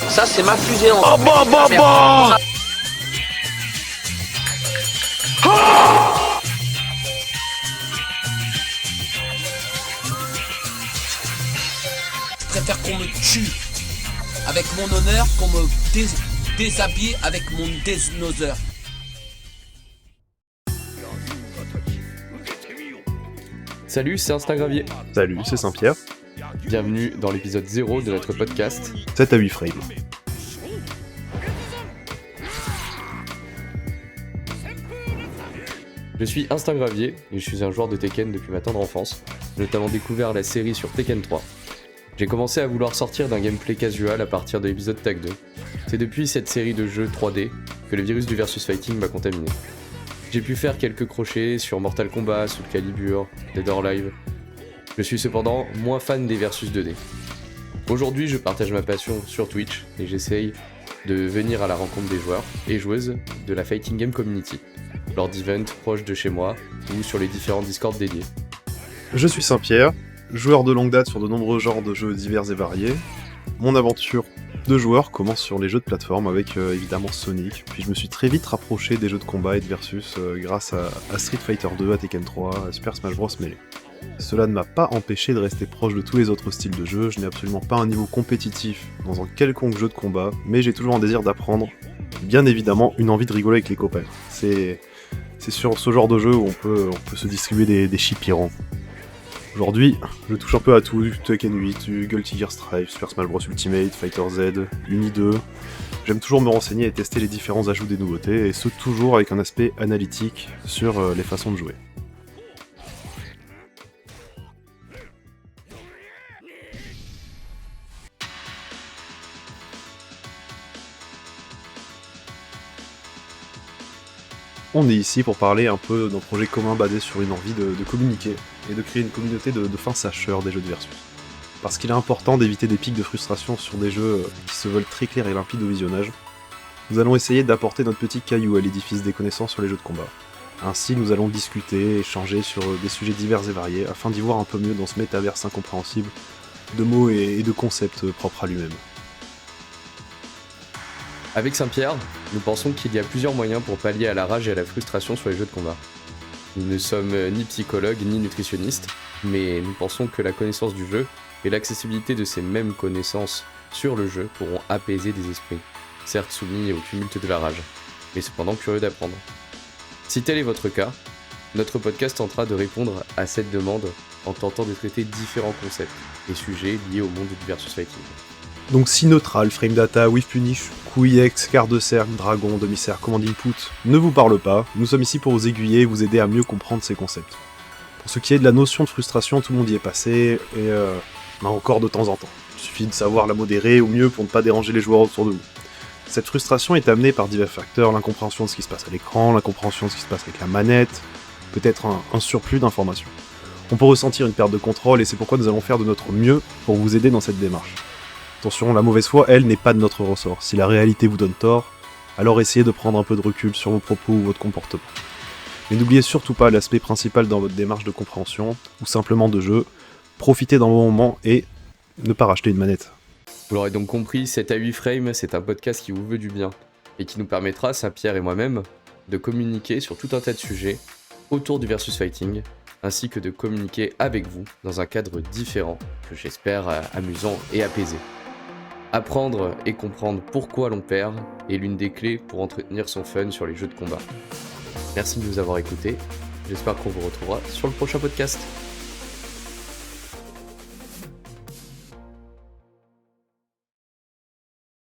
Ça, c'est ma fusée en Je préfère qu'on me tue avec mon honneur qu'on me déshabille avec mon désnoseur. Salut, c'est Instagravier. Salut, c'est Saint-Pierre. Bienvenue dans l'épisode 0 de notre podcast 7 à 8 frames. Je suis Instagravier et je suis un joueur de Tekken depuis ma tendre enfance. J'ai notamment découvert la série sur Tekken 3. J'ai commencé à vouloir sortir d'un gameplay casual à partir de l'épisode Tag 2. C'est depuis cette série de jeux 3D que le virus du versus fighting m'a contaminé. J'ai pu faire quelques crochets sur Mortal Kombat, Soul Calibur, Dead or Alive. Je suis cependant moins fan des versus 2D. Aujourd'hui, je partage ma passion sur Twitch et j'essaye de venir à la rencontre des joueurs et joueuses de la Fighting Game Community, lors d'events proches de chez moi ou sur les différents Discord dédiés. Je suis Saint-Pierre, joueur de longue date sur de nombreux genres de jeux divers et variés. Mon aventure de joueur commence sur les jeux de plateforme avec évidemment Sonic, puis je me suis très vite rapproché des jeux de combat et de versus grâce à Street Fighter 2, à Tekken 3, à Super Smash Bros Melee. Cela ne m'a pas empêché de rester proche de tous les autres styles de jeu, je n'ai absolument pas un niveau compétitif dans un quelconque jeu de combat, mais j'ai toujours un désir d'apprendre, bien évidemment une envie de rigoler avec les copains. C'est sur ce genre de jeu où on peut se distribuer des chipirons. Aujourd'hui, je touche un peu à tout, du Tekken 8, du Guilty Gear Strive, Super Smash Bros Ultimate, Fighter Z, Uni 2. J'aime toujours me renseigner et tester les différents ajouts des nouveautés, et ce toujours avec un aspect analytique sur les façons de jouer. On est ici pour parler un peu d'un projet commun basé sur une envie de communiquer et de créer une communauté de fins sacheurs des jeux de versus. Parce qu'il est important d'éviter des pics de frustration sur des jeux qui se veulent très clairs et limpides au visionnage, nous allons essayer d'apporter notre petit caillou à l'édifice des connaissances sur les jeux de combat. Ainsi, nous allons discuter, échanger sur des sujets divers et variés afin d'y voir un peu mieux dans ce métaverse incompréhensible de mots et de concepts propres à lui-même. Avec Saint-Pierre, nous pensons qu'il y a plusieurs moyens pour pallier à la rage et à la frustration sur les jeux de combat. Nous ne sommes ni psychologues ni nutritionnistes, mais nous pensons que la connaissance du jeu et l'accessibilité de ces mêmes connaissances sur le jeu pourront apaiser des esprits, certes soumis au tumulte de la rage, mais cependant curieux d'apprendre. Si tel est votre cas, notre podcast tentera de répondre à cette demande en tentant de traiter différents concepts et sujets liés au monde du versus fighting. Donc si Neutral, Frame Data, Whiff Punish, QEX, quart de cercle, dragon, demi-cercle, command input ne vous parlent pas, nous sommes ici pour vous aiguiller et vous aider à mieux comprendre ces concepts. Pour ce qui est de la notion de frustration, tout le monde y est passé, et encore de temps en temps. Il suffit de savoir la modérer au mieux pour ne pas déranger les joueurs autour de vous. Cette frustration est amenée par divers facteurs, l'incompréhension de ce qui se passe à l'écran, l'incompréhension de ce qui se passe avec la manette, peut-être un surplus d'informations. On peut ressentir une perte de contrôle et c'est pourquoi nous allons faire de notre mieux pour vous aider dans cette démarche. Attention, la mauvaise foi, elle, n'est pas de notre ressort. Si la réalité vous donne tort, alors essayez de prendre un peu de recul sur vos propos ou votre comportement. Mais n'oubliez surtout pas l'aspect principal dans votre démarche de compréhension, ou simplement de jeu, profitez d'un bon moment et ne pas racheter une manette. Vous l'aurez donc compris, 7 à 8 frames, c'est un podcast qui vous veut du bien, et qui nous permettra, Saint-Pierre et moi-même, de communiquer sur tout un tas de sujets autour du versus fighting, ainsi que de communiquer avec vous dans un cadre différent, que j'espère amusant et apaisé. Apprendre et comprendre pourquoi l'on perd est l'une des clés pour entretenir son fun sur les jeux de combat. Merci de nous avoir écoutés, j'espère qu'on vous retrouvera sur le prochain podcast.